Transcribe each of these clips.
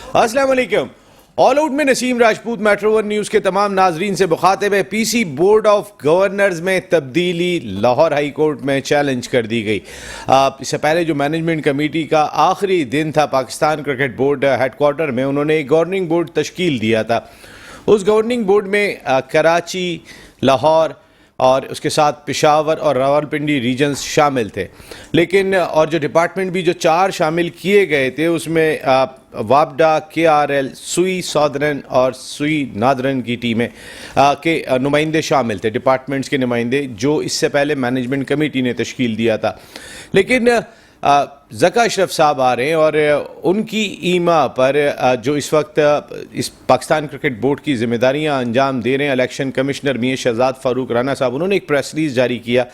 अस्सलाम वालेकुम। All out में Naseem Rajput metro one news के तमाम नाजरीन से मुखातिब है। पीसी बोर्ड ऑफ गवर्नर्स में तब्दीली लाहौर हाई कोर्ट में चैलेंज कर दी गई। इससे पहले जो मैनेजमेंट कमेटी का आखिरी दिन था पाकिस्तान क्रिकेट बोर्ड हेडक्वार्टर में, उन्होंने एक गवर्निंग बोर्ड तश्कील दिया था। उस गवर्निंग बोर्ड में कराची, लाहौर और उसके साथ पेशावर और रावलपिंडी रीजन्स शामिल थे। लेकिन और जो डिपार्टमेंट भी जो 4 शामिल किए गए थे उसमें वापडा, KRL, सुई सौदरन और सुई नादरन की टीमें के नुमाइंदे शामिल थे, डिपार्टमेंट्स के नुमाइंदे जो इससे पहले मैनेजमेंट कमेटी ने तश्कील दिया था। लेकिन ज़का अशरफ साहब आ रहे हैं और उनकी ईमा पर जो इस वक्त इस पाकिस्तान क्रिकेट बोर्ड की जिम्मेदारियां अंजाम दे रहे हैं इलेक्शन कमिश्नर मियां शहजाद फारूक राना साहब, उन्होंने एक प्रेस रिलीज जारी किया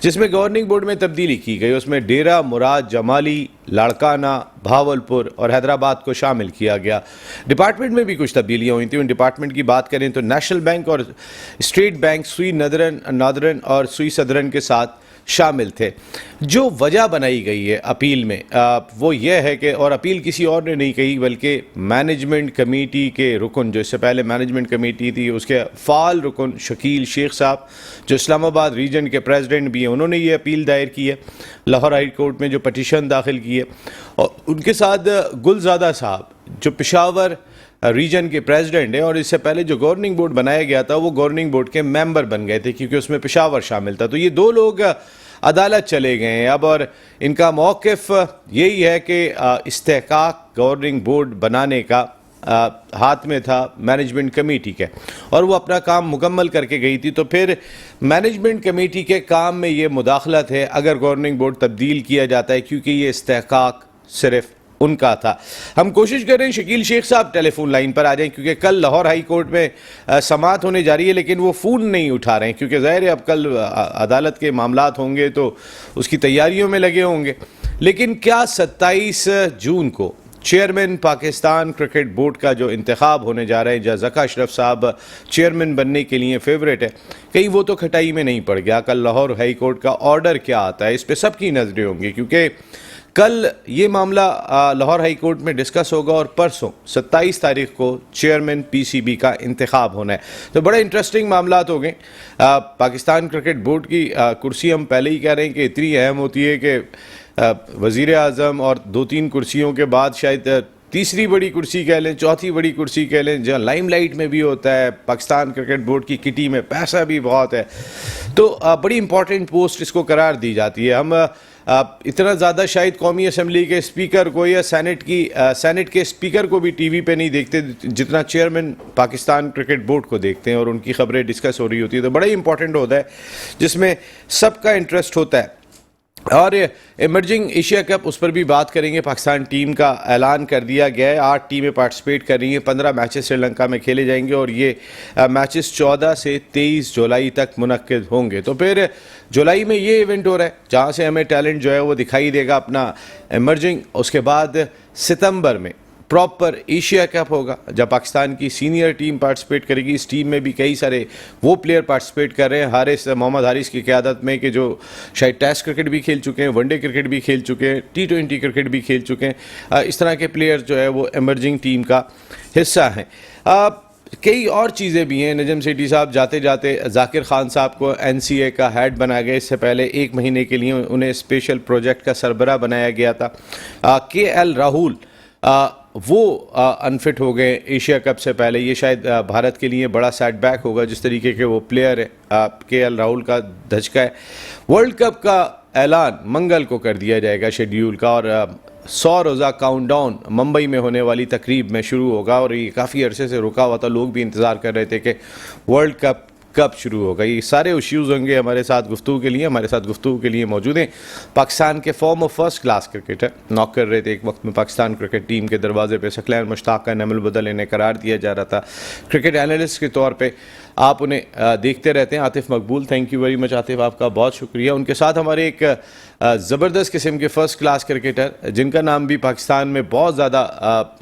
जिसमें गवर्निंग बोर्ड में तब्दीली की गई। उसमें डेरा मुराद जमाली, लाड़काना, भावलपुर और हैदराबाद को शामिल किया गया। डिपार्टमेंट में भी कुछ तब्दीलियाँ हुई थी। उन डिपार्टमेंट की बात करें तो नेशनल बैंक और स्टेट बैंक सुई नादरन और सुई सदरन के साथ शामिल थे। जो वजह बनाई गई है अपील में वो ये है कि, और अपील किसी और ने नहीं कही बल्कि मैनेजमेंट कमेटी के रुकन, जो इससे पहले मैनेजमेंट कमेटी थी उसके फ़ाल रुकन शकील शेख साहब जो इस्लामाबाद रीजन के प्रेसिडेंट भी हैं, उन्होंने ये अपील दायर की है लाहौर हाई कोर्ट में, जो पटिशन दाखिल की है। और उनके साथ गुलजादा साहब जो पेशावर रीजन के प्रेसिडेंट हैं और इससे पहले जो गवर्निंग बोर्ड बनाया गया था वो गवर्निंग बोर्ड के मेंबर बन गए थे क्योंकि उसमें पेशावर शामिल था। तो ये 2 लोग अदालत चले गए हैं अब और इनका मौक़िफ़ यही है कि इस्तेहकाक गवर्निंग बोर्ड बनाने का हाथ में था मैनेजमेंट कमेटी के और वो अपना काम मुकम्मल करके गई थी। तो फिर मैनेजमेंट कमेटी के काम में ये मुदाखलत है अगर गवर्निंग बोर्ड तब्दील किया जाता है क्योंकि ये इस्तेहकाक सिर्फ उनका था। हम कोशिश कर रहे हैं शकील शेख साहब टेलीफोन लाइन पर आ जाएं क्योंकि कल लाहौर हाई कोर्ट में समाअत होने जा रही है, लेकिन वो फ़ोन नहीं उठा रहे हैं क्योंकि ज़ाहिर है अब कल अदालत के मामलात होंगे तो उसकी तैयारियों में लगे होंगे। लेकिन क्या 27 जून को चेयरमैन पाकिस्तान क्रिकेट बोर्ड का जो इंतखाब होने जा रहा है, जहाँ ज़का अशरफ साहब चेयरमैन बनने के लिए फेवरेट है, कहीं वो तो खटाई में नहीं पड़ गया? कल लाहौर हाई कोर्ट का ऑर्डर क्या आता है इस पर सबकी नज़रें होंगी क्योंकि कल ये मामला लाहौर हाई कोर्ट में डिस्कस होगा और परसों 27 तारीख को चेयरमैन PCB का इंतखाब होना है। तो बड़े इंटरेस्टिंग मामलात हो गए। पाकिस्तान क्रिकेट बोर्ड की कुर्सी हम पहले ही कह रहे हैं कि इतनी अहम होती है कि वज़ीर आज़म और 2-3 कुर्सियों के बाद शायद तीसरी बड़ी कुर्सी कह लें, चौथी बड़ी कुर्सी कह लें, जहाँ लाइमलाइट में भी होता है। पाकिस्तान क्रिकेट बोर्ड की किटी में पैसा भी बहुत है, तो बड़ी इंपॉर्टेंट पोस्ट इसको करार दी जाती है। हम इतना ज़्यादा शायद कौमी असम्बली के स्पीकर को या सेनेट के स्पीकर को भी TV पे नहीं देखते जितना चेयरमैन पाकिस्तान क्रिकेट बोर्ड को देखते हैं और उनकी खबरें डिस्कस हो रही होती है। तो बड़ा ही इंपॉर्टेंट होता है जिसमें सबका इंटरेस्ट होता है। और इमर्जिंग एशिया कप, उस पर भी बात करेंगे। पाकिस्तान टीम का ऐलान कर दिया गया है, 8 टीमें पार्टिसिपेट कर रही हैं। 15 मैचेस श्रीलंका में खेले जाएंगे और ये मैचेस 14 से 23 जुलाई तक मुनक्किद होंगे। तो फिर जुलाई में ये इवेंट हो रहा है जहाँ से हमें टैलेंट जो है वो दिखाई देगा अपना इमर्जिंग। उसके बाद सितंबर में प्रॉपर एशिया कप होगा जब पाकिस्तान की सीनियर टीम पार्टिसिपेट करेगी। इस टीम में भी कई सारे वो प्लेयर पार्टिसिपेट कर रहे हैं मोहम्मद हारिस की क़यादत में, कि जो शायद टेस्ट क्रिकेट भी खेल चुके हैं, वनडे क्रिकेट भी खेल चुके हैं, T20 क्रिकेट भी खेल चुके हैं। इस तरह के प्लेयर जो है वो इमर्जिंग टीम का हिस्सा हैं। कई और चीज़ें भी हैं। नजम सेठी साहब जाते जाते जाकिर खान साहब को NCA का हेड बनाया गया। इससे पहले 1 महीने के लिए उन्हें स्पेशल प्रोजेक्ट का सरबराह बनाया गया था। KL राहुल वो अनफिट हो गए एशिया कप से पहले। ये शायद भारत के लिए बड़ा सेटबैक होगा जिस तरीके के वो प्लेयर है। KL राहुल का धचका है। वर्ल्ड कप का ऐलान मंगल को कर दिया जाएगा शेड्यूल का और 100 रोज़ा काउंटडाउन मुंबई में होने वाली तकरीब में शुरू होगा। और ये काफ़ी अरसे से रुका हुआ था, लोग भी इंतज़ार कर रहे थे कि वर्ल्ड कप कब शुरू होगा। ये सारे इश्यूज़ होंगे हमारे साथ गुफ्तगू के लिए। हमारे साथ गुफ्तगू के लिए मौजूद हैं पाकिस्तान के farmer first class cricketer, knock कर रहे थे एक वक्त में पाकिस्तान क्रिकेट टीम के दरवाजे पे सकलैन मुश्ताक का नमल बदल इन्हें करार दिया जा रहा था, क्रिकेट एनालिस्ट के तौर पे आप उन्हें देखते रहते हैं। आतिफ मकबूल, thank you very much Atif, आपका बहुत शुक्रिया। उनके साथ हमारे एक ज़बरदस्त किस्म के फ़र्स्ट क्लास क्रिकेटर जिनका नाम भी पाकिस्तान में बहुत ज़्यादा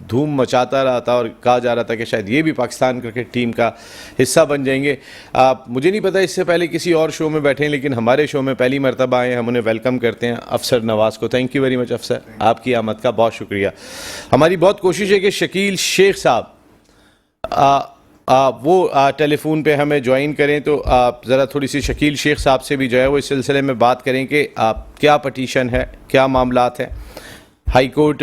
धूम मचाता रहा था और कहा जा रहा था कि शायद ये भी पाकिस्तान क्रिकेट टीम का हिस्सा बन जाएंगे। मुझे नहीं पता इससे पहले किसी और शो में बैठे हैं, लेकिन हमारे शो में पहली मरतबा आए, हम उन्हें वेलकम करते हैं अफसर नवाज़ को। थैंक यू वेरी मच अफसर, आपकी आमद का बहुत शुक्रिया। हमारी बहुत कोशिश है कि शकील शेख साहब वो टेलीफोन पे हमें ज्वाइन करें, तो ज़रा थोड़ी सी शकील शेख साहब से भी जो है वो इस सिलसिले में बात करें कि क्या पटिशन है, क्या मामलात हैं हाई कोर्ट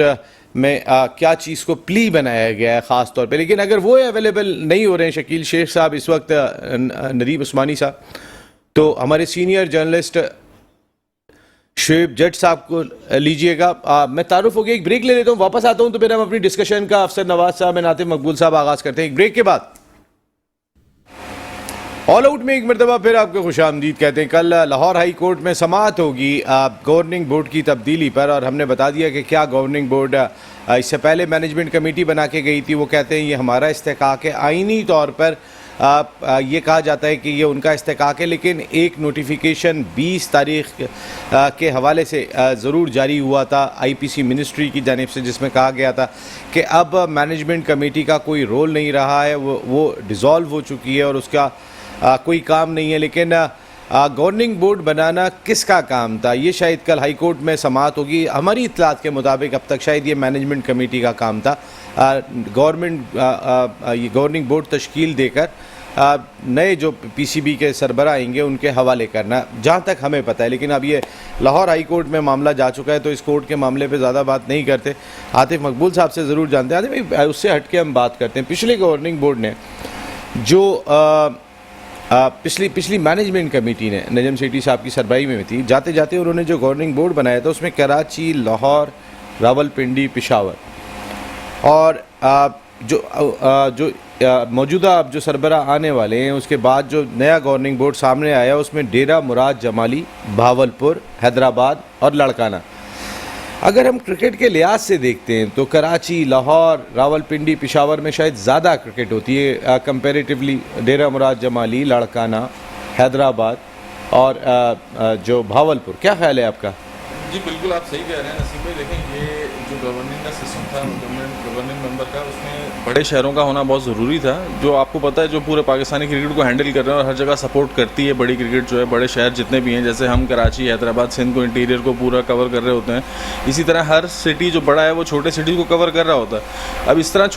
में, क्या चीज़ को प्ली बनाया गया है ख़ास तौर पे। लेकिन अगर वो अवेलेबल नहीं हो रहे हैं शकील शेख साहब इस वक्त, नदीब उस्मानी साहब, तो हमारे सीनियर जर्नलिस्ट शुएब जट साहब को लीजिएगा। मैं तारुफ हो गया, एक ब्रेक ले लेता हूँ, वापस आता हूँ तो फिर हम अपनी डिस्कशन का अफसर नवाज साहब एंड आतिफ मकबूल साहब आगाज़ करते हैं। एक ब्रेक के बाद ऑल आउट में एक मरतबा फिर आपको खुशामदीद कहते हैं। कल लाहौर हाई कोर्ट में समाअत होगी गवर्निंग बोर्ड की तब्दीली पर, और हमने बता दिया कि क्या गवर्निंग बोर्ड इससे पहले मैनेजमेंट कमेटी बना के गई थी। वो कहते हैं ये हमारा इस्तेकाक है, आइनी तौर पर ये कहा जाता है कि ये उनका इस्तेकाक है, लेकिन एक नोटिफिकेशन 20 तारीख के हवाले से ज़रूर जारी हुआ था IPC मिनिस्ट्री की जानिब से, जिसमें कहा गया था कि अब मैनेजमेंट कमेटी का कोई रोल नहीं रहा है, वो डिज़ोल्व हो चुकी है और उसका कोई काम नहीं है। लेकिन गवर्निंग बोर्ड बनाना किसका काम था, ये शायद कल हाई कोर्ट में समाअत होगी। हमारी इत्तलात के मुताबिक अब तक शायद ये मैनेजमेंट कमेटी का काम था, ये गवर्निंग बोर्ड तश्कील देकर नए जो PCB के सरबरा आएंगे उनके हवाले करना, जहाँ तक हमें पता है। लेकिन अब ये लाहौर हाई कोर्ट में मामला जा चुका है, तो इस कोर्ट के मामले पे ज़्यादा बात नहीं करते। आतिफ मकबूल साहब से ज़रूर जानते हैं। आतिफ भाई, उससे हट के हम बात करते हैं। पिछले गवर्निंग बोर्ड ने जो पिछली मैनेजमेंट कमेटी ने नजम सेठी साहब की सरबराही में थी, जाते जाते उन्होंने जो गवर्निंग बोर्ड बनाया था उसमें कराची, लाहौर, रावलपिंडी, पेशावर और जो मौजूदा अब जो सरबरा आने वाले हैं, उसके बाद जो नया गवर्निंग बोर्ड सामने आया उसमें डेरा मुराद जमाली, भावलपुर, हैदराबाद और लड़काना। अगर हम क्रिकेट के लिहाज से देखते हैं तो कराची, लाहौर, रावलपिंडी, पेशावर में शायद ज़्यादा क्रिकेट होती है कंपैरेटिवली डेरा मुराद जमाली, लड़काना, हैदराबाद और जो भावलपुर। क्या ख्याल है आपका? जी बिल्कुल, आप सही कह रहे हैं नसीम भाई। देखें, ये जो गवर्निंग का सिस्टम था गवर्निंग मेंबर का, उसमें बड़े शहरों का होना बहुत ज़रूरी था। जो आपको पता है, जो पूरे पाकिस्तानी क्रिकेट को हैंडल कर रहे हैं और हर जगह सपोर्ट करती है बड़ी क्रिकेट जो है, बड़े शहर जितने भी हैं, जैसे हम कराची, हैदराबाद, सिंध को, इंटीरियर को पूरा कवर कर रहे होते हैं। इसी तरह हर सिटी जो बड़ा है वो छोटे सिटीज़ को कवर कर रहा होता है। अब इस तरह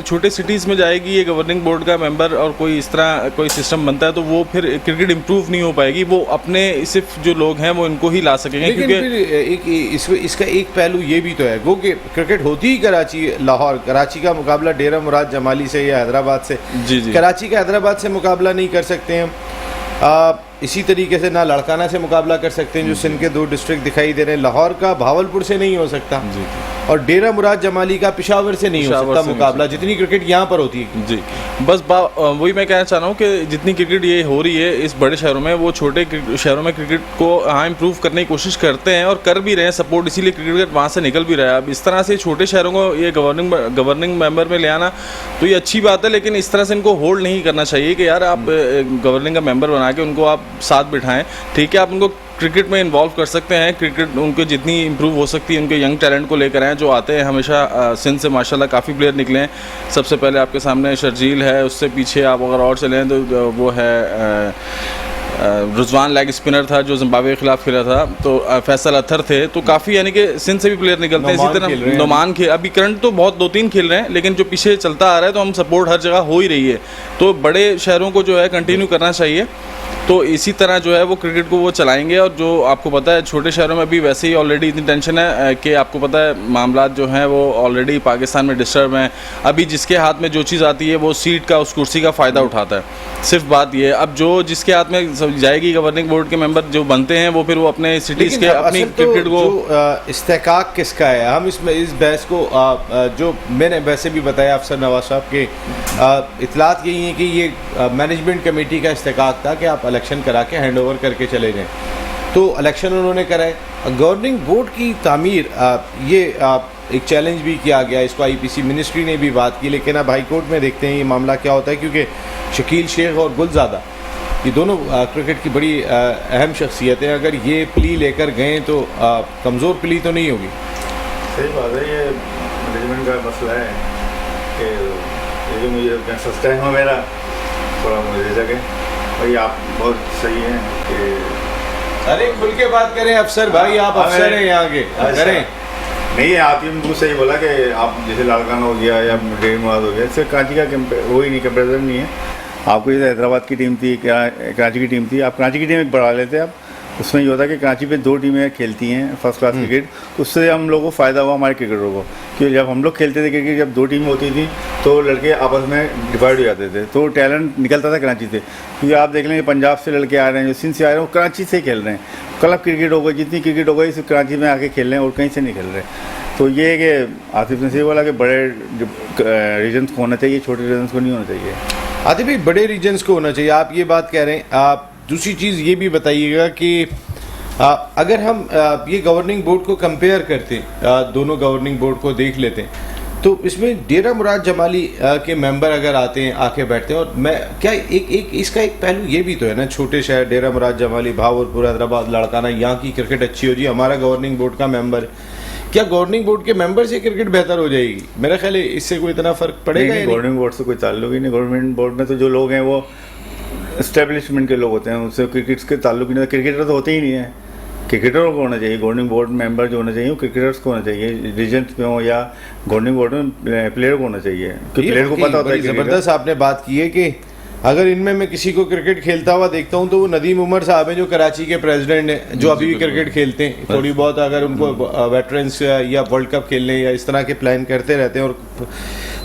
छोटे सिटीज़ में जाएगी ये गवर्निंग बोर्ड का मेंबर और कोई इस तरह कोई सिस्टम बनता है, तो वो फिर क्रिकेट इंप्रूव नहीं हो पाएगी। वो अपने सिर्फ जो लोग हैं वो इनको ही ला सकेंगे। क्योंकि इसका एक पहलू ये भी तो है वो कि क्रिकेट होती ही कराची, लाहौर, कराची का मुकाबला डेरा मुराद जमाली से या हैदराबाद से, जी जी, कराची का हैदराबाद से मुकाबला नहीं कर सकते हम। इसी तरीके से ना लड़काना से मुकाबला कर सकते हैं, जो सिंध के 2 डिस्ट्रिक्ट दिखाई दे रहे हैं। लाहौर का भावलपुर से नहीं हो सकता जी, और डेरा मुराद जमाली का पेशावर से नहीं हो सकता मुकाबला, जितनी क्रिकेट यहाँ पर होती है। जी बस वही मैं कहना चाह रहा हूँ कि जितनी क्रिकेट ये हो रही है इस बड़े शहरों में, वो छोटे शहरों में क्रिकेट को हाँ इम्प्रूव करने की कोशिश करते हैं और कर भी रहे हैं सपोर्ट, इसीलिए क्रिकेट वहाँ से निकल भी रहा है। अब इस तरह से छोटे शहरों को ये गवर्निंग मेंबर में ले आना तो ये अच्छी बात है, लेकिन इस तरह से इनको होल्ड नहीं करना चाहिए कि यार आप गवर्निंग का मेंबर बना के उनको आप साथ बिठाएं। ठीक है, आप उनको क्रिकेट में इन्वॉल्व कर सकते हैं, क्रिकेट उनको जितनी इंप्रूव हो सकती है उनके यंग टैलेंट को लेकर आएँ जो आते हैं। हमेशा सिंध से माशाल्लाह काफ़ी प्लेयर निकले हैं। सबसे पहले आपके सामने शर्जील है, उससे पीछे आप अगर और चलें तो वो है रुजवान लेग स्पिनर था जो जिम्बाब्वे के खिलाफ खेला था, तो फैसल अथर थे। तो काफ़ी यानी कि सिंध से भी प्लेयर निकलते हैं। इसी तरह नोमान अभी करंट तो बहुत 2-3 खेल रहे हैं, लेकिन जो पीछे चलता आ रहा है तो हम सपोर्ट हर जगह हो ही रही है। तो बड़े शहरों को जो है कंटिन्यू करना चाहिए। तो इसी तरह जो है वो क्रिकेट को वो चलाएंगे। और जो आपको पता है छोटे शहरों में भी वैसे ही ऑलरेडी इतनी टेंशन है कि आपको पता है मामला जो हैं वो ऑलरेडी पाकिस्तान में डिस्टर्ब हैं। अभी जिसके हाथ में जो चीज़ आती है वो सीट का, उस कुर्सी का फ़ायदा उठाता है। सिर्फ बात ये है, अब जो जिसके हाथ में जाएगी गवर्निंग बोर्ड के मेंबर जो बनते हैं वो फिर वो अपने सिटीज़ के अपनी क्रिकेट को इस्तेकाक किसका है। हम इसमें इस बहस को जो मैंने वैसे भी बताया अफसर नवाज साहब के इतलात यही है कि ये मैनेजमेंट कमेटी का इस्तेकाक था कि आप इलेक्शन करा के हैंड ओवर करके चले जाएं। तो इलेक्शन उन्होंने कराए। गवर्निंग बोर्ड की तामीर ये एक चैलेंज भी किया गया, इसको आईपीसी मिनिस्ट्री ने भी बात की, लेकिन अब हाई कोर्ट में देखते हैं ये मामला क्या होता है, क्योंकि शकील शेख और गुलज़ादा ये दोनों क्रिकेट की बड़ी अहम शख्सियतें, अगर ये प्ली लेकर गए तो कमज़ोर प्ली तो नहीं होगी। सही बात है, ये मैनेजमेंट का मसला है कि ये जो मुझे सस्ता है मेरा थोड़ा मुझे जगह भाई, आप बहुत सही हैं कि अरे खुल के बात करें अफसर भाई, आप अफसर हैं यहाँ के, करें। नहीं, आप ही मुझको सही बोला कि आप जैसे लाड़काना हो गया या ड्रीम मुराद हो गया, इससे कराची का वही नहीं, कंपेरिजन नहीं है। आपको जैसे हैदराबाद की टीम थी, कराची की टीम थी, आप कराची की टीम बढ़ा लेते आप, उसमें ये होता है कि कराची पे 2 टीमें खेलती हैं फर्स्ट क्लास क्रिकेट, उससे हम लोगों को फ़ायदा हुआ हमारे क्रिकेटरों को, क्योंकि जब हम लोग खेलते थे क्रिकेट, जब 2 टीमें होती थी तो लड़के आपस में डिवाइड हो जाते थे, तो टैलेंट निकलता था कराची से। क्योंकि आप देख लेंगे पंजाब से लड़के आ रहे हैं, जो सिंध से आ रहे हैं, वो कराची से खेल रहे हैं। क्लब क्रिकेट हो गई, जितनी क्रिकेट हो गई सिर्फ कराची में आके खेल रहे हैं और कहीं से नहीं खेल रहे। तो ये है कि आसिफ ने सही बोला कि बड़े रीजन्स को होना चाहिए, छोटे रीजन्स को नहीं होना चाहिए। आतिफ भाई, बड़े रीजन्स को होना चाहिए, आप ये बात कह रहे हैं। आप दूसरी चीज़ ये भी बताइएगा कि अगर हम ये गवर्निंग बोर्ड को कंपेयर करते हैं, दोनों गवर्निंग बोर्ड को देख लेते हैं, तो इसमें डेरा मुराद जमाली के मेंबर अगर आते हैं, आके बैठते हैं, और मैं क्या एक इसका एक पहलू ये भी तो है ना, छोटे शहर डेरा मुराद जमाली, भावलपुर, हैदराबाद, लाड़काना, यहाँ की क्रिकेट अच्छी हो जी, हमारा गवर्निंग बोर्ड का मेंबर, क्या गवर्निंग बोर्ड के मेंबर से क्रिकेट बेहतर हो जाएगी? मेरा ख्याल है इससे कोई इतना फर्क पड़ेगा ही नहीं। गवर्निंग बोर्ड से कोई ताल्लुक ही नहीं। गवर्नमेंट बोर्ड में तो जो लोग हैं वो एस्टेब्लिशमेंट के लोग होते हैं, उससे क्रिकेट के ताल्लुक ही नहीं। क्रिकेटर तो होते ही नहीं है, क्रिकेटरों को होना चाहिए। गवर्निंग बोर्ड मेंबर जो होना चाहिए वो क्रिकेटर्स को होना चाहिए, रीजन्स में हो या गवर्निंग बोर्ड में प्लेयर को होना चाहिए, क्योंकि प्लेयर को पता होता है। ज़बरदस्त आपने बात की है कि अगर इनमें मैं किसी को क्रिकेट खेलता हुआ देखता हूं तो वो नदीम उमर साहब हैं, जो कराची के प्रेसिडेंट हैं, जो अभी भी क्रिकेट खेलते हैं। थोड़ी बहुत अगर उनको वेटरन्स या वर्ल्ड कप खेलने या इस तरह के प्लान करते रहते हैं, और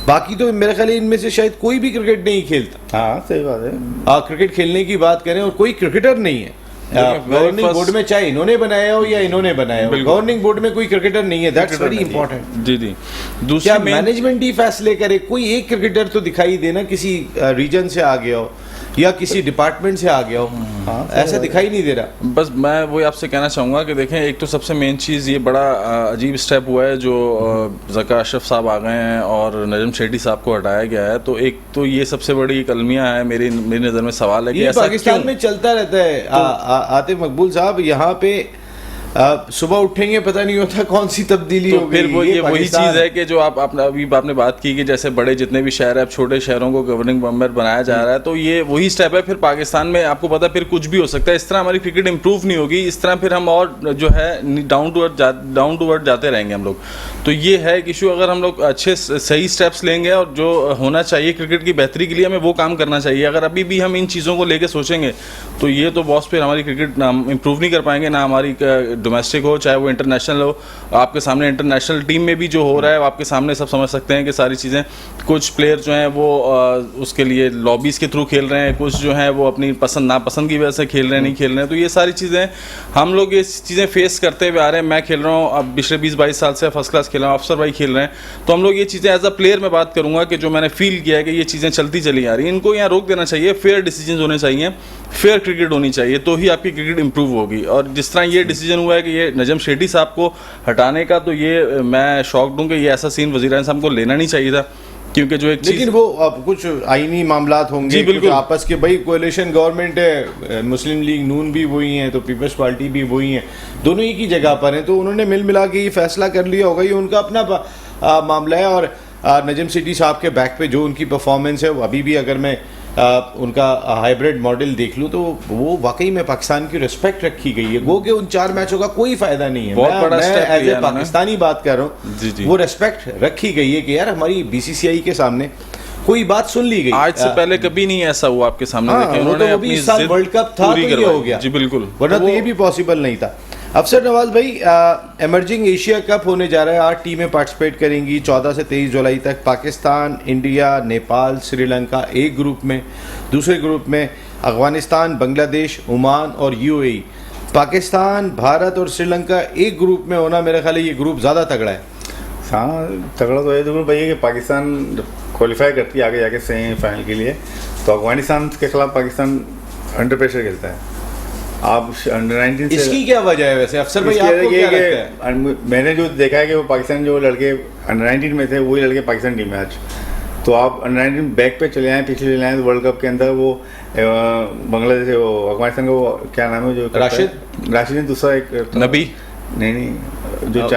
बाकी तो मेरे ख्याल है इनमें से शायद कोई भी क्रिकेट नहीं खेलता। हाँ, सही बात है। क्रिकेट खेलने की बात करें और कोई क्रिकेटर नहीं है गवर्निंग बोर्ड में, चाहे इन्होंने बनाया हो या इन्होंने बनाया हो, गवर्निंग बोर्ड में कोई क्रिकेटर नहीं है। That's very important. जी जी। दूसरी क्या मैनेजमेंट ही फैसले करे? कोई एक क्रिकेटर तो दिखाई देना किसी रीजन से आ गया हो या किसी डिपार्टमेंट से आ गया हो। हाँ, ऐसा दिखाई नहीं दे रहा। बस मैं वही आपसे कहना चाहूँगा कि देखें, एक तो सबसे मेन चीज़ ये बड़ा अजीब स्टेप हुआ है जो ज़का अशरफ साहब आ गए हैं और नजम शेट्टी साहब को हटाया गया है। तो एक तो ये सबसे बड़ी एक अलमिया है, मेरी नज़र में सवाल है कि ऐसा पाकिस्तान में चलता रहता है। आतिफ मकबूल साहब, यहाँ पे सुबह उठेंगे पता नहीं होता कौन सी तब्दीली तो हो फिर गई। वो ये वही चीज़ है कि जो आपने बात की कि जैसे बड़े जितने भी शहर है, अब छोटे शहरों को गवर्निंग मेंबर बनाया जा रहा है, तो ये वही स्टेप है। फिर पाकिस्तान में आपको पता फिर कुछ भी हो सकता है। इस तरह हमारी क्रिकेट इंप्रूव नहीं होगी, इस तरह फिर हम और जो है डाउन टू अर्थ जाते रहेंगे हम लोग। तो ये है एक इशू। अगर हम लोग अच्छे सही स्टेप्स लेंगे और जो होना चाहिए क्रिकेट की बेहतरी के लिए, हमें वो काम करना चाहिए। अगर अभी भी हम इन चीज़ों को लेके सोचेंगे तो ये तो बॉस फिर हमारी क्रिकेट ना इंप्रूव नहीं कर पाएंगे, ना हमारी डोमेस्टिक हो चाहे वो इंटरनेशनल हो। आपके सामने इंटरनेशनल टीम में भी जो हो रहा है आपके सामने सब समझ सकते हैं कि सारी चीज़ें। कुछ प्लेयर जो हैं वो उसके लिए लॉबीज़ के थ्रू खेल रहे हैं, कुछ जो हैं वो अपनी पसंद नापसंद की वजह से खेल रहे हैं, नहीं खेल रहे हैं। तो ये सारी चीज़ें हम लोग ये चीज़ें फेस करते हुए आ रहे हैं। मैं खेल रहा हूँ अब पिछले 20-22 साल से फर्स्ट क्लास खेल रहा हूँ, अफसर भाई खेल रहे हैं। तो हम लोग ये चीज़ें एज अ प्लेयर में बात करूँगा कि जो मैंने फील किया है कि ये चीज़ें चलती चली आ रही हैं, इनको यहाँ रोक देना चाहिए। फेयर डिसीजन होने चाहिए, फेयर क्रिकेट होनी चाहिए, तो ही आपकी क्रिकेट इंप्रूव होगी। और जिस तरह ये डिसीजन हुआ है कि ये नजम शेट्टी साहब को हटाने का, तो ये मैं शॉक्ड हूँ कि ये ऐसा सीन वज़ीर-ए-आज़म साहब को लेना नहीं चाहिए था, क्योंकि जो एक लेकिन वो अब कुछ आईनी मामलात होंगे, बिल्कुल आपस के। भाई कोalition गवर्नमेंट है, मुस्लिम लीग नून भी वही है, तो पीपल्स पार्टी भी वही है, दोनों ही की जगह पर हैं, तो उन्होंने मिल मिला के ये फैसला कर लिया होगा। ये उनका अपना मामला है। और नजम शेट्टी साहब के बैक पे जो उनकी परफॉर्मेंस है, वो अभी भी अगर मैं उनका हाइब्रिड मॉडल देख लूं तो वो वाकई में पाकिस्तान की रिस्पेक्ट रखी गई है। गो के उन 4 मैचों का कोई फायदा नहीं है। बहुत बड़ा स्टेप एज ए पाकिस्तानी बात कर रहा हूँ, वो रिस्पेक्ट रखी गई है कि यार हमारी बीसीसीआई के सामने कोई बात सुन ली गई। आज से पहले कभी नहीं ऐसा हुआ आपके सामने। उन्होंने अपनी साल वर्ल्ड कप था तो ये हो गया। जी बिल्कुल, वरना तो ये भी पॉसिबल नहीं था। अफसर नवाज भाई, एमर्जिंग एशिया कप होने जा रहा है, 8 टीमें पार्टिसिपेट करेंगी 14 से 23 जुलाई तक। पाकिस्तान, इंडिया, नेपाल, श्रीलंका एक ग्रुप में, दूसरे ग्रुप में अफगानिस्तान, बांग्लादेश, ओमान और यूएई। पाकिस्तान, भारत और श्रीलंका एक ग्रुप में होना, मेरा ख्याल है ये ग्रुप ज़्यादा तगड़ा है। हाँ, तगड़ा तो है जरूर भैया कि पाकिस्तान क्वालिफाई करती है आगे जाके सेमीफाइनल के लिए, तो अफगानिस्तान के खिलाफ पाकिस्तान अंडर प्रेशर खेलता है। आप अंडर 19 से इसकी क्या वजह है वैसे अफसर भाई, इसकी आपको ये क्या कि लगता है? मैंने जो देखा है कि वो पाकिस्तान जो लड़के अंडर 19 में थे वही लड़के पाकिस्तान टीम में आज। तो आप अंडर 19 बैक पे चले आए, पिछले चले आए वर्ल्ड कप के अंदर वो बांग्लादेश वो अफगानिस्तान का वो क्या नाम है जो राशिद ने दूसरा एक नबी नहीं जो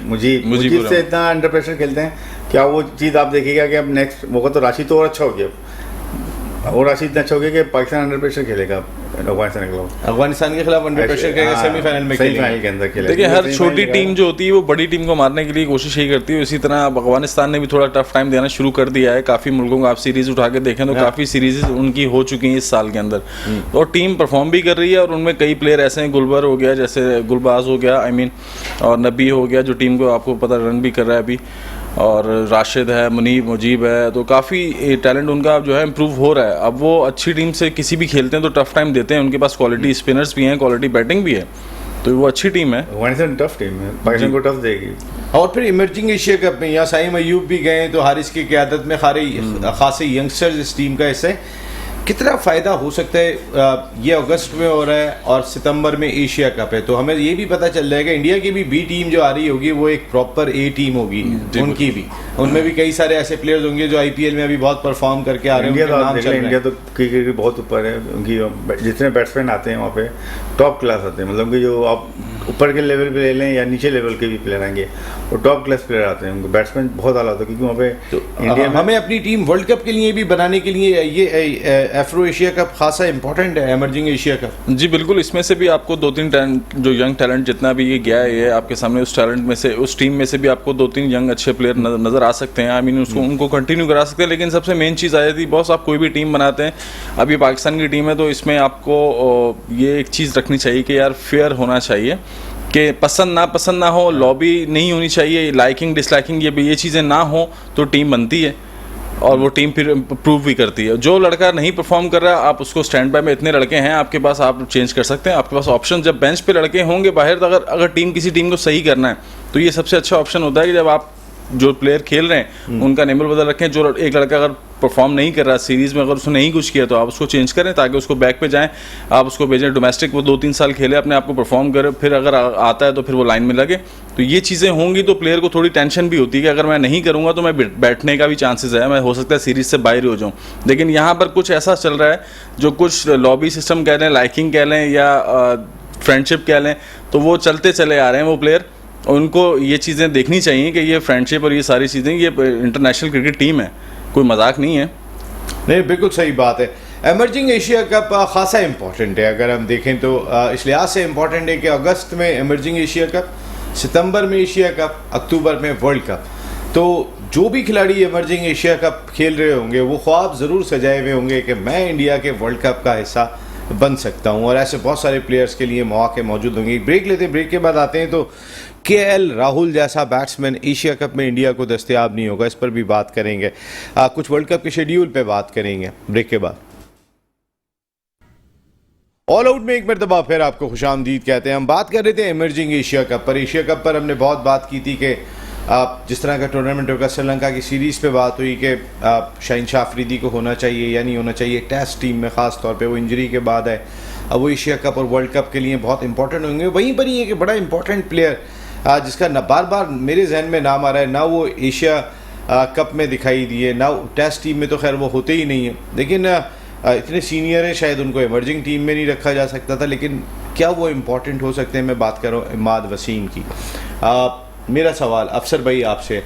मुजीब से इतना अंडर प्रेशर खेलते हैं, क्या वो चीज़ आप देखिएगा कि अब नेक्स्ट मौका तो राशिद तो और अच्छा हो गया, और राशिद इतना अच्छा हो गया कि पाकिस्तान अंडर प्रेशर खेलेगा अफगानिस्तान के खिलाफ। अफगानिस्तान के खिलाफ अंडर प्रेशर खेलेगा, सेमीफाइनल में सेमीफाइनल के अंदर खेलेगा। देखिए हर छोटी टीम जो होती है वो बड़ी टीम को मारने के लिए कोशिश यही करती है। इसी तरह अब अफगानिस्तान ने भी थोड़ा टफ टाइम देना शुरू कर दिया है। काफ़ी मुल्कों को आप सीरीज उठा के देखें तो काफ़ी सीरीज उनकी हो चुकी हैं इस साल के अंदर, और टीम परफॉर्म भी कर रही है। और उनमें कई प्लेयर ऐसे हैं, गुलबर हो गया, जैसे गुलबाज हो गया, और नबी हो गया जो टीम को आपको पता रन भी कर रहा है अभी, और राशिद है, मुजीब है, तो काफ़ी टैलेंट उनका जो है इम्प्रूव हो रहा है। अब वो अच्छी टीम से किसी भी खेलते हैं तो टफ टाइम देते हैं, उनके पास क्वालिटी स्पिनर्स भी हैं, क्वालिटी बैटिंग भी है, तो वो अच्छी टीम है। अफगानिस्तान टफ टीम है, पाकिस्तान को टफ देगी। और फिर इमर्जिंग एशिया कप में यहाँ साइम अयूब भी गए, तो हारिस की क़यादत में खासे यंगस्टर्स इस टीम का हिस्सा है। कितना फ़ायदा हो सकता है? ये अगस्त में हो रहा है और सितंबर में एशिया कप है, तो हमें ये भी पता चल जाएगा इंडिया की भी बी टीम जो आ रही होगी वो एक प्रॉपर ए टीम होगी, उनकी भी, उनमें भी कई सारे ऐसे प्लेयर्स होंगे जो आईपीएल में अभी बहुत परफॉर्म करके आ रहे हैं। इंडिया तो क्रिकेट बहुत ऊपर है, उनकी जितने बैट्समैन आते हैं वहाँ पे टॉप क्लास आते हैं, मतलब कि जो आप ऊपर के लेवल पे ले लें या नीचे लेवल के भी प्लेयर आएंगे वो टॉप क्लास प्लेयर आते हैं, उनके बैट्समैन बहुत आला होता है, क्योंकि वहाँ पे इंडिया हमें अपनी टीम वर्ल्ड कप के लिए भी बनाने के लिए ये एफ्रो एशिया कप खासा इंपॉर्टेंट है, इमर्जिंग एशिया कप। जी बिल्कुल, इसमें से भी आपको 2-3 टैलेंट, जो यंग टैलेंट जितना भी ये गया है ये आपके सामने, उस टैलेंट में से, उस टीम में से भी आपको 2-3 यंग अच्छे प्लेयर नज़र आ सकते हैं। आई मीन उसको उनको कंटिन्यू करा सकते हैं। लेकिन सबसे मेन चीज़ आ जाती है बॉस, आप कोई भी टीम बनाते हैं, अभी पाकिस्तान की टीम है तो इसमें आपको ये एक चीज़ रखनी चाहिए कि यार फेयर होना चाहिए, कि पसंद ना हो, लॉबी नहीं होनी चाहिए, लाइकिंग डिसलाइकिंग ये चीज़ें ना हो तो टीम बनती है और वो टीम फिर प्रूव भी करती है। जो लड़का नहीं परफॉर्म कर रहा आप उसको स्टैंड बाय में, इतने लड़के हैं आपके पास, आप चेंज कर सकते हैं, आपके पास ऑप्शन, जब बेंच पे लड़के होंगे बाहर, तो अगर किसी टीम को सही करना है तो ये सबसे अच्छा ऑप्शन होता है कि जब आप जो प्लेयर खेल रहे हैं उनका नेम बदल रखें। जो एक लड़का अगर परफॉर्म नहीं कर रहा सीरीज़ में, अगर उसने नहीं कुछ किया तो आप उसको चेंज करें ताकि उसको बैक पे जाएं, आप उसको भेजें डोमेस्टिक, वो 2-3 साल खेले, अपने आप को परफॉर्म करे, फिर अगर आता है तो फिर वो लाइन में लगे। तो ये चीज़ें होंगी तो प्लेयर को थोड़ी टेंशन भी होती है कि अगर मैं नहीं करूँगा तो मैं बैठने का भी चांसेस है, मैं हो सकता है सीरीज़ से बाहर हो जाऊँ। लेकिन यहाँ पर कुछ ऐसा चल रहा है जो कुछ लॉबी सिस्टम कह लें, लाइकिंग कह लें या फ्रेंडशिप कह लें, तो वो चलते चले आ रहे हैं वो प्लेयर। उनको ये चीज़ें देखनी चाहिए कि ये फ्रेंडशिप और ये सारी चीज़ें, ये इंटरनेशनल क्रिकेट टीम है, कोई मजाक नहीं है। नहीं, बिल्कुल सही बात है। एमर्जिंग एशिया कप खासा इंपॉर्टेंट है, अगर हम देखें तो इस लिहाज से इंपॉर्टेंट है कि अगस्त में एमर्जिंग एशिया कप, सितंबर में एशिया कप, अक्टूबर में वर्ल्ड कप। तो जो भी खिलाड़ी एमर्जिंग एशिया कप खेल रहे होंगे वो ख्वाब ज़रूर सजाए हुए होंगे कि मैं इंडिया के वर्ल्ड कप का हिस्सा बन सकता हूँ, और ऐसे बहुत सारे प्लेयर्स के लिए मौके मौजूद होंगे। ब्रेक लेते हैं, ब्रेक के बाद आते हैं तो केएल राहुल जैसा बैट्समैन एशिया कप में इंडिया को दस्तयाब नहीं होगा, इस पर भी बात करेंगे। कुछ वर्ल्ड कप के शेड्यूल पे बात करेंगे ब्रेक के बाद। ऑल आउट में एक मरतबा फिर आपको खुशामदीद कहते हैं। हम बात कर रहे थे इमर्जिंग एशिया कप पर। एशिया कप पर हमने बहुत बात की थी कि जिस तरह का टूर्नामेंट होगा, श्रीलंका की सीरीज़ पे बात हुई कि शाहिन अफरीदी को होना चाहिए या नहीं होना चाहिए टेस्ट टीम में, ख़ास तौर पे वो इंजरी के बाद है। अब वो एशिया कप और वर्ल्ड कप के लिए बहुत इंपॉर्टेंट होंगे। वहीं पर ही एक बड़ा इंपॉर्टेंट प्लेयर जिसका न बार बार मेरे जहन में नाम आ रहा है, ना वो एशिया कप में दिखाई दिए, ना टेस्ट टीम में, तो खैर वो होते ही नहीं है, लेकिन इतने सीनियर है शायद उनको इमर्जिंग टीम में नहीं रखा जा सकता था, लेकिन क्या वो इम्पोर्टेंट हो सकते हैं? मैं बात कर रहा हूँ इमाद वसीम की। मेरा सवाल अफसर भाई आपसे,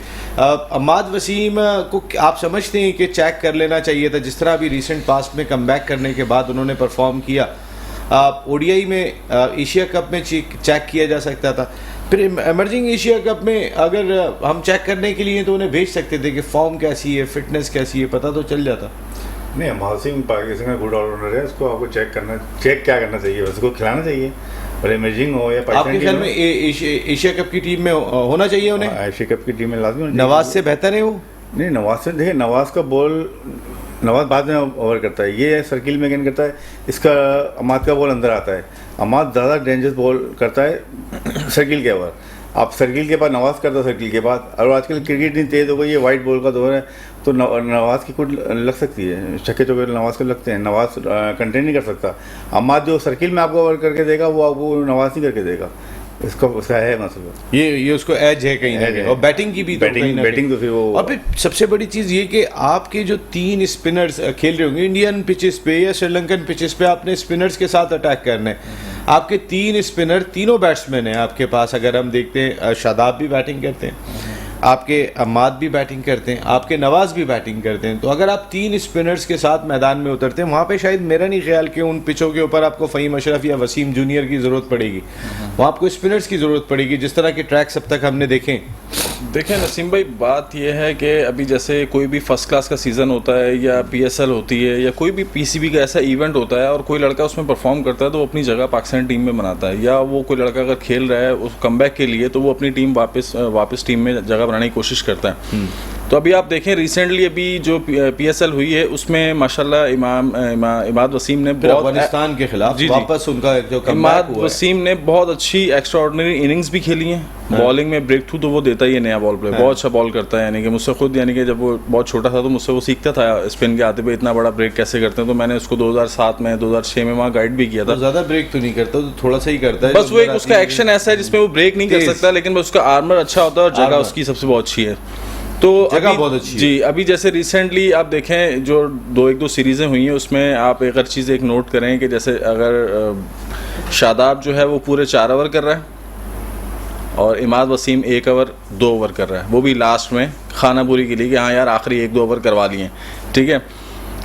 इमाद वसीम को आप समझते हैं कि चेक कर लेना चाहिए था, जिस तरह अभी रिसेंट पास्ट में कमबैक करने के बाद उन्होंने परफॉर्म किया, ओडीआई में एशिया कप में चेक किया जा सकता था, फिर इमर्जिंग एशिया कप में अगर हम चेक करने के लिए तो उन्हें भेज सकते थे कि फॉर्म कैसी है, फिटनेस कैसी है, पता तो चल जाता। नहीं, इमाद वसीम पाकिस्तान का गुड ऑलराउंडर है, उसको आपको चेक क्या करना चाहिए, उसको खिलाना चाहिए, और इमर्जिंग हो या पाकिस्तान। आपके ख्याल में एशिया कप की टीम में होना चाहिए उन्हें? एशिया कप की टीम में लाजमी। नवाज से बेहतर है वो? नहीं, नवाज से देखिए, नवाज का बॉल नवाज बाद में ओवर करता है, ये सर्किल में गेंद करता है, इसका अमाद का बॉल अंदर आता है। अमाद ज़्यादा डेंजरस बॉल करता है सर्किल के ओवर। आप सर्किल के बाद नवाज करता सर्किल के बाद, और आजकल क्रिकेट इतनी तेज़ हो गई है, वाइट बॉल का दौर है, तो नवाज की कुछ लग सकती है, छक्के चौके नवाज के लगते हैं, नवाज कंटेन नहीं कर सकता। अम्माद जो सर्किल में आपको ओवर करके देगा वो आपको नवाज नहीं करके देगा, उसका है मसला। ये उसको एज है कहीं ना कहीं, और बैटिंग की भी बैटिंग तो फिर वो, और फिर सबसे बड़ी चीज़ ये कि आपके जो 3 स्पिनर्स खेल रहे होंगे इंडियन पिचेस पे या श्रीलंकन पिचेस पे, आपने स्पिनर्स के साथ अटैक करना है। आपके 3 स्पिनर, तीनों बैट्समैन हैं आपके पास। अगर हम देखते हैं शादाब भी बैटिंग करते हैं, आपके अम्माद भी बैटिंग करते हैं, आपके नवाज भी बैटिंग करते हैं। तो अगर आप 3 स्पिनर्स के साथ मैदान में उतरते हैं, वहाँ पे शायद मेरा नहीं ख्याल कि उन पिचों के ऊपर आपको फ़हीम अशरफ या वसीम जूनियर की ज़रूरत पड़ेगी, वहाँ आपको स्पिनर्स की ज़रूरत पड़ेगी, जिस तरह के ट्रैक्स अब तक हमने देखे। देखें नसीम भाई, बात यह है कि अभी जैसे कोई भी फर्स्ट क्लास का सीज़न होता है या PSL होती है या कोई भी PCB का ऐसा इवेंट होता है और कोई लड़का उसमें परफॉर्म करता है तो वो अपनी जगह पाकिस्तान टीम में बनाता है, या वो कोई लड़का अगर खेल रहा है उस कमबैक के लिए तो वो अपनी टीम वापस टीम में जगह बनाने की कोशिश करता है। तो अभी आप देखें रिसेंटली अभी जो PSL हुई है उसमें माशाल्लाह इमाद वसीम ने बहुत अफगानिस्तान के खिलाफ वापस उनका जो इमाद वसीम ने बहुत अच्छी एक्स्ट्रा ऑर्डिनरी इनिंग्स भी खेली हैं। बॉलिंग में ब्रेक थ्रू तो वो देता ही है, नया बॉल प्ले बहुत अच्छा बॉल करता है। यानी कि मुझसे खुद, यानी कि जब वो बहुत छोटा था तो मुझसे वो सीखता था स्पिन के आते पे इतना बड़ा ब्रेक कैसे करते हैं, तो मैंने उसको 2007 में 2006 में वहाँ गाइड भी किया था। ज़्यादा ब्रेक तो नहीं करता, तो थोड़ा सा ही करता है, बस वो एक उसका एक्शन ऐसा है जिसमें वो ब्रेक नहीं कर सकता, लेकिन बस उसका आर्मर अच्छा होता है और जगह उसकी सबसे बहुत अच्छी है। तो जगह बहुत अच्छी जी, अभी जैसे रिसेंटली आप देखें जो 2-1-2 सीरीज़ें हुई हैं उसमें आप एक चीज़ एक नोट करें कि जैसे अगर शादाब जो है वो पूरे 4 ओवर कर रहा है और इमाद वसीम 1 ओवर 2 ओवर कर रहा है, वो भी लास्ट में खानापुरी के लिए कि हाँ यार आखिरी 1-2 ओवर करवा लिए, ठीक है।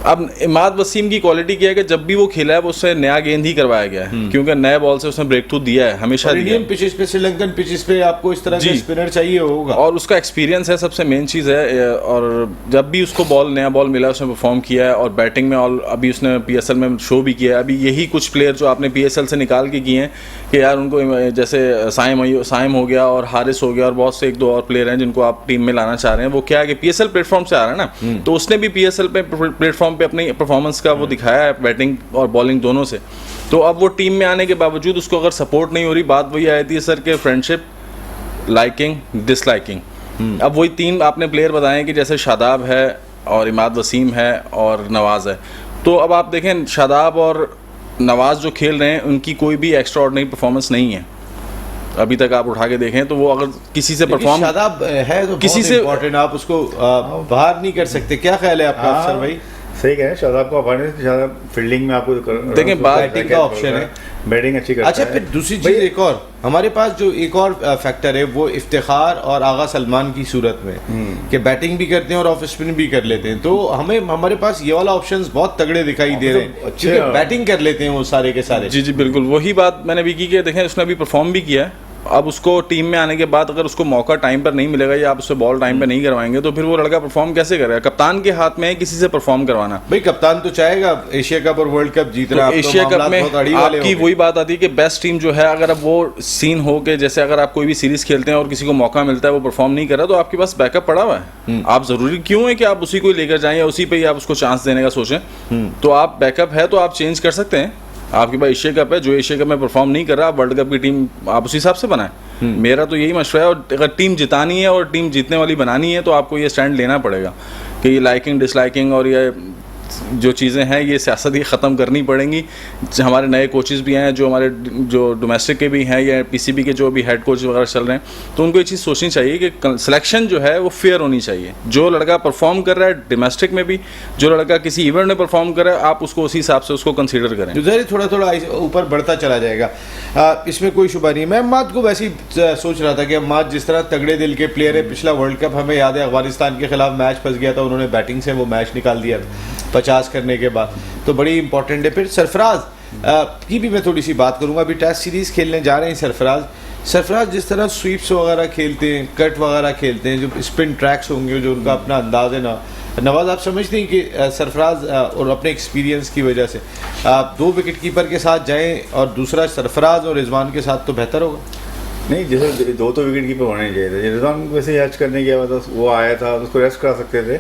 अब इमाद वसीम की क्वालिटी क्या है कि जब भी वो खेला है वो उससे नया गेंद ही करवाया गया है, क्योंकि नए बॉल से उसने ब्रेक थ्रू दिया है हमेशा। इंडियन पिचेस पे, श्रीलंकन पिचेस पे आपको इस तरह का स्पिनर चाहिए होगा, और उसका एक्सपीरियंस है सबसे मेन चीज़ है। और जब भी उसको नया बॉल मिला उसने परफॉर्म किया है, और बैटिंग में और अभी उसने PSL में शो भी किया है। अभी यही कुछ प्लेयर जो आपने PSL से निकाल के किए हैं कि यार उनको, जैसे साइम हो गया और हारिस हो गया और बहुत से 1-2 और प्लेयर हैं जिनको आप टीम में लाना चाह रहे हैं, वो क्या है कि PSL प्लेटफॉर्म से आ रहा है ना, तो उसने भी PSL प्लेटफॉर्म पे अपनी परफॉर्मेंस का वो दिखाया है, बैटिंग और बॉलिंग दोनों से। तो अब वो टीम में आने के बावजूद उसको अगर सपोर्ट नहीं हो रही, बात वही आई थी सर के फ्रेंडशिप, लाइकिंग, डिसलाइकिंग। अब वही 3 आपने प्लेयर बताएं कि जैसे शादाब है और इमाद वसीम है और नवाज है। तो अब आप देखें शादाब और नवाज जो खेल रहे हैं उनकी कोई भी एक्स्ट्रा ऑर्डिनरी परफॉर्मेंस नहीं है अभी तक। आप उठा के देखें तो वो अगर किसी से परफॉर्म, शादाब है तो किसी से इम्पोर्टेंट, आप उसको बाहर नहीं कर सकते। क्या ख्याल है आपका अफसर भाई? सही कह रहे हैं, शादाब को शादाब फील्डिंग में आपको देखें बैटिंग का ऑप्शन है, बैटिंग अच्छी करता है। अच्छा, फिर दूसरी चीज़ एक और हमारे पास जो एक और फैक्टर है वो इफ्तिखार और आगा सलमान की सूरत में कि बैटिंग भी करते हैं और ऑफ स्पिन भी कर लेते हैं। तो हमें हमारे पास ये वाला ऑप्शंस बहुत तगड़े दिखाई दे रहे हैं, अच्छे बैटिंग कर लेते हैं वो सारे के सारे। जी बिल्कुल, वही बात मैंने भी की कि देखें उसने अभी परफॉर्म भी किया है। अब उसको टीम में आने के बाद अगर उसको मौका टाइम पर नहीं मिलेगा या आप उससे बॉल टाइम पर नहीं करवाएंगे तो फिर वो लड़का परफॉर्म कैसे करेगा? कप्तान के हाथ में है किसी से परफॉर्म करवाना। भाई कप्तान तो चाहेगा एशिया कप और वर्ल्ड कप जीतना। तो एशिया कप में आपकी वही बात आती है कि बेस्ट टीम जो है, अगर अब वो सीन हो के जैसे अगर आप कोई भी सीरीज खेलते हैं और किसी को मौका मिलता है वो परफॉर्म नहीं कर रहा, तो आपके पास बैकअप पड़ा हुआ है। आप जरूरी क्यों है कि आप उसी को लेकर जाएं या उसी पे ही आप उसको चांस देने का सोचें? तो आप बैकअप है तो आप चेंज कर सकते हैं। आपके पास एशिया कप है, जो एशिया कप में परफॉर्म नहीं कर रहा, आप वर्ल्ड कप की टीम आप उसी हिसाब से बनाएं। मेरा तो यही मशवरा है। और अगर टीम जितानी है और टीम जीतने वाली बनानी है तो आपको ये स्टैंड लेना पड़ेगा कि ये लाइकिंग डिसलाइकिंग और ये जो चीज़ें हैं ये सियासत ही ख़त्म करनी पड़ेंगी। हमारे नए कोचेस भी हैं जो हमारे जो डोमेस्टिक के भी हैं या PCB के जो भी हेड कोच वगैरह चल रहे हैं, तो उनको ये चीज़ सोचनी चाहिए कि सिलेक्शन जो है वो फेयर होनी चाहिए। जो लड़का परफॉर्म कर रहा है डोमेस्टिक में भी, जो लड़का किसी इवेंट में परफॉर्म कर रहा है, आप उसको उसी हिसाब से उसको कंसीडर करें। जो थोड़ा थोड़ा ऊपर बढ़ता चला जाएगा, इसमें कोई शुबा नहीं। मैं अम्माद को वैसे ही सोच रहा था कि अम्माद जिस तरह तगड़े दिल के प्लेयर है, पिछला वर्ल्ड कप हमें याद है अफगानिस्तान के खिलाफ मैच फंस गया था, उन्होंने बैटिंग से वो मैच निकाल दिया 50 करने के बाद, तो बड़ी इंपॉर्टेंट है। फिर सरफराज की भी मैं थोड़ी सी बात करूंगा। अभी टेस्ट सीरीज़ खेलने जा रहे हैं सरफराज जिस तरह स्वीप्स वगैरह खेलते हैं, कट वगैरह खेलते हैं, जो स्पिन ट्रैक्स होंगे, जो उनका अपना अंदाज है ना, नवाज आप समझते हैं कि सरफराज और अपने एक्सपीरियंस की वजह से आप 2 विकेट कीपर के साथ जाएं और दूसरा सरफराज और रिजवान के साथ तो बेहतर होगा? नहीं, जैसे 2 तो विकेट कीपर होने चाहिए थे। रिजवान वैसे हैच करने के बाद वो आया था, उसको रेस्ट करा सकते थे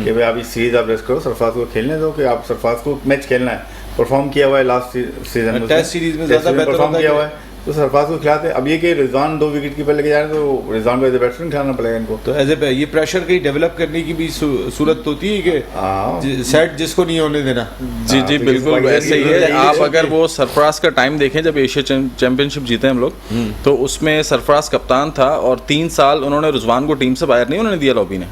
कि भाई आप इस सीरीज आप रेस्ट करो, सरफराज को खेलने दो, कि आप सरफराज को मैच खेलना है। परफॉर्म किया हुआ है लास्ट सीजन में, टेस्ट सीरीज में ज़्यादा बेहतर परफॉर्म किया हुआ है, तो सरफराज को खिलाते हैं। अब ये कि रिजवान 2 विकेट कीपर लेके जा रहे हैं तो रिजवान को एज ए बैट्समैन खिलाना पड़ेगा इनको। तो एज ए ये प्रेशर कहीं डेवलप करने की भी सूरत होती है हाँ। कि सेट जिसको नहीं होने देना। जी जी तो बिल्कुल किस वैसे ही है। पाकिस्तान की आप अगर वो सरफराज का टाइम देखें जब एशिया चैंपियनशिप जीते हम लोग, तो उसमें सरफराज कप्तान था और 3 साल उन्होंने रिजवान को टीम से बाहर नहीं उन्होंने दिया लॉबी ने।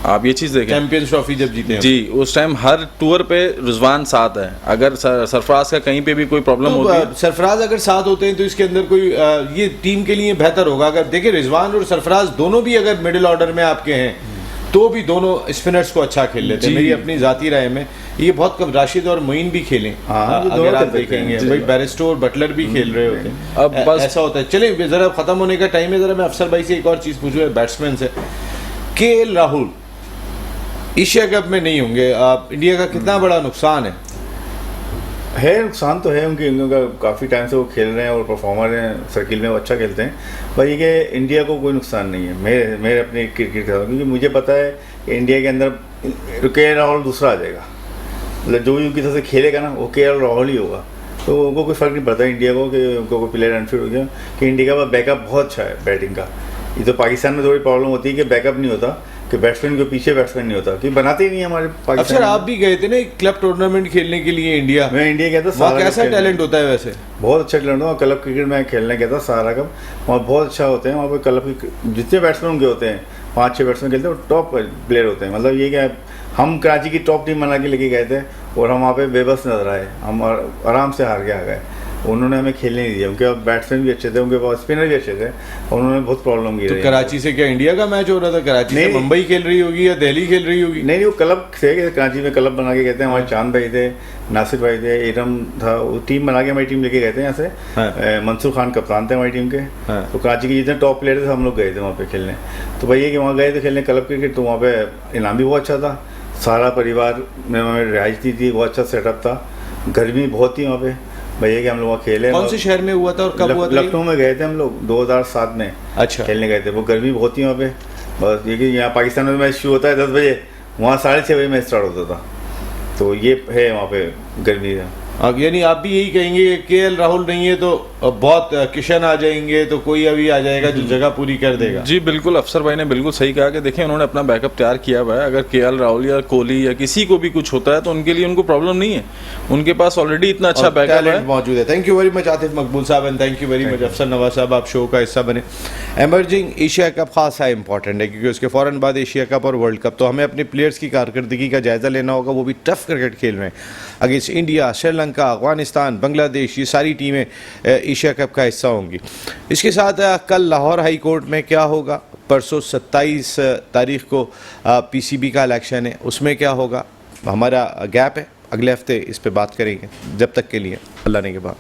आप ये चीज़ देखें, चैंपियंस ट्रॉफी जब जीते हैं जी उस टाइम हर टूर पे रिजवान साथ है। अगर सरफराज का कहीं पे भी कोई प्रॉब्लम होती है, सरफराज अगर साथ होते हैं तो इसके अंदर कोई ये टीम के लिए बेहतर होगा। अगर देखिए रिजवान और सरफराज दोनों भी अगर मिडिल ऑर्डर में आपके हैं तो भी दोनों स्पिनर्स को अच्छा खेल लेते हैं। मेरी अपनी जाती राय में ये बहुत कम, राशिद और मोइन भी खेलें। हाँ, ये अगर दोनों आप खेलते देखेंगे हैं। भाई बैरिस्टो और बटलर भी खेल रहे होते हैं। अब बस ऐसा होता है। चलिए जरा खत्म होने का टाइम है, जरा मैं अफसर भाई से एक और चीज़ पूछूँ बैट्समैन से। केएल राहुल एशिया कप में नहीं होंगे, आप इंडिया का कितना बड़ा नुकसान है? नुकसान तो है उनका काफ़ी टाइम से वो खेल रहे हैं और परफॉर्मर हैं, सर्किल में वो अच्छा खेलते हैं, पर ये कि इंडिया को कोई नुकसान नहीं है। मेरे अपने क्रिकेट का, क्योंकि मुझे पता है कि इंडिया के अंदर केएल राहुल दूसरा आ जाएगा। मतलब जो भी उनकी तरफ से खेलेगा ना वो केएल राहुल ही होगा, तो उनको कोई फ़र्क नहीं पड़ता इंडिया को कि उनको कोई प्लेयर अनफिट हो गया, कि इंडिया का बैकअप बहुत अच्छा है बैटिंग का। ये तो पाकिस्तान में थोड़ी प्रॉब्लम होती है कि बैकअप नहीं होता, कि बैट्समैन के पीछे बैट्समैन नहीं होता, कि बनाते ही नहीं हमारे पाकिस्तान। अफसर आप भी गए थे ना एक क्लब टूर्नामेंट खेलने के लिए इंडिया? मैं इंडिया गया था। वहाँ कैसा टैलेंट होता है वैसे? बहुत अच्छा टैलेंट हुआ। क्लब क्रिकेट में खेलने गया था सहारा कप, वहाँ बहुत अच्छा होते हैं। वहाँ पे क्लब के जितने बैट्समैन उनके होते हैं 5-6 बैट्समैन खेलते हैं, वो टॉप प्लेयर होते हैं। मतलब ये क्या, हम कराची की टॉप टीम बना के लेके गए थे और हम वहाँ पे बेबस नजर आए, हम आराम से हार के आ गए। उन्होंने हमें खेलने नहीं दिया, उनके पास बैट्समैन भी अच्छे थे, उनके पास स्पिनर भी अच्छे थे, और उन्होंने बहुत प्रॉब्लम की। तो कराची से क्या इंडिया का मैच हो रहा था? कराची से मुंबई खेल रही होगी या दिल्ली खेल रही होगी? नहीं, वो क्लब थे, कराची में क्लब बना के गए थे। हमारे चांद भाई थे, नासिर भाई थे, इरम था, वो टीम बना के हमारी टीम लेके गए थे यहाँ से। हाँ। मंसूर खान कप्तान थे हमारी टीम के। हाँ। तो कराची के जितने टॉप प्लेयर थे हम लोग गए थे वहाँ पे खेलने। तो भैया कि वहाँ गए थे खेलने क्लब क्रिकेट, तो वहाँ पे इनाम भी बहुत अच्छा था। सारा परिवार में हमें रिहाइश दी थी, बहुत अच्छा सेटअप था। गर्मी बहुत थी वहाँ पे भैया कि हम लोग वहाँ खेले। कौन से शहर में हुआ था और कब हुआ था? लखनऊ में गए थे हम लोग 2007 में। अच्छा, खेलने गए थे। वो गर्मी बहुत थी वहाँ पे। बस ये कि यहाँ पाकिस्तान में मैच शुरू होता है 10 बजे, वहाँ 6:30 बजे मैच स्टार्ट होता था। तो ये है वहाँ पे गर्मी का। यानी आप भी यही कहेंगे कि केएल राहुल नहीं है तो बहुत किशन आ जाएंगे, तो कोई अभी आ जाएगा जो जगह पूरी कर देगा। जी बिल्कुल, अफसर भाई ने बिल्कुल सही कहा कि देखें उन्होंने अपना बैकअप तैयार किया हुआ है। अगर केएल राहुल या कोहली या किसी को भी कुछ होता है तो उनके लिए उनको प्रॉब्लम नहीं है, उनके पास ऑलरेडी इतना अच्छा बैकअप है, मौजूद है। Thank you very much Atif मकबूल साहब and thank you very much अफसर नवाज साहब, आप शो का हिस्सा बने। एमर्जिंग एशिया कप खासा इंपॉर्टेंट है क्योंकि उसके फ़ौरन बाद एशिया कप और वर्ल्ड कप, तो हमें अपने प्लेयर्स की कारकर्दगी का जायज़ा लेना होगा। वो भी टफ क्रिकेट खेल रहे हैं अगेंस्ट इंडिया, श्रीलंका, अफगानिस्तान, बांग्लादेश, ये सारी टीमें एशिया कप का हिस्सा होंगी। इसके साथ कल लाहौर हाई कोर्ट में क्या होगा, परसों 27 तारीख को पीसीबी का इलेक्शन है, उसमें क्या होगा, हमारा गैप है, अगले हफ्ते इस पे बात करेंगे। जब तक के लिए अल्लाह ने के बाद।